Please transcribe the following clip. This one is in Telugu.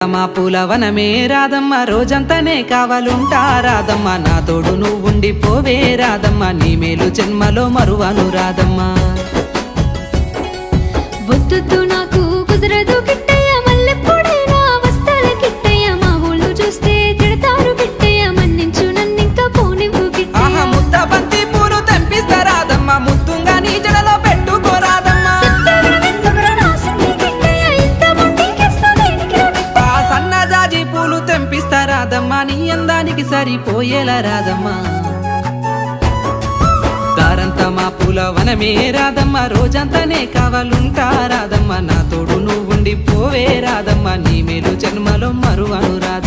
మా పూలవనమే రాధమ్మ రోజంతానే కావాలుంటా రాధమ్మ నా తోడు నువ్వుండి పోవే రాధమ్మ నీ మేలు జన్మలో మరువను రాధమ్మ వద్దు నాకు కుదరదు కిట్టయ్య మల్లెప్పుడైనా వస్తాల కిట్టయ్య మా ఊళ్ళు చూస్తే తిడతారు కిట్టయ్య మన్నించు నన్నింకా పోనివ్వు కిట్టయ్య ముద్ద బంతి పూలు తెంపిస్తా రాధమ్మ ముద్దుంగా నీ జడలో పెట్టుకో రాధమ్మ సన్నజాజి పూలు తెంపిస్తా రాధమ్మ నీ అందానికి సరిపోయేలా రాధమ్మ దారంతా మా పూలవనమే రాధమ్మ రోజంతానే కావాలుంటా రాధమ్మ నా తోడు నువ్వుండి పోవే రాధమ్మ నీ మేలు జన్మలో మరువను రాధమ్మ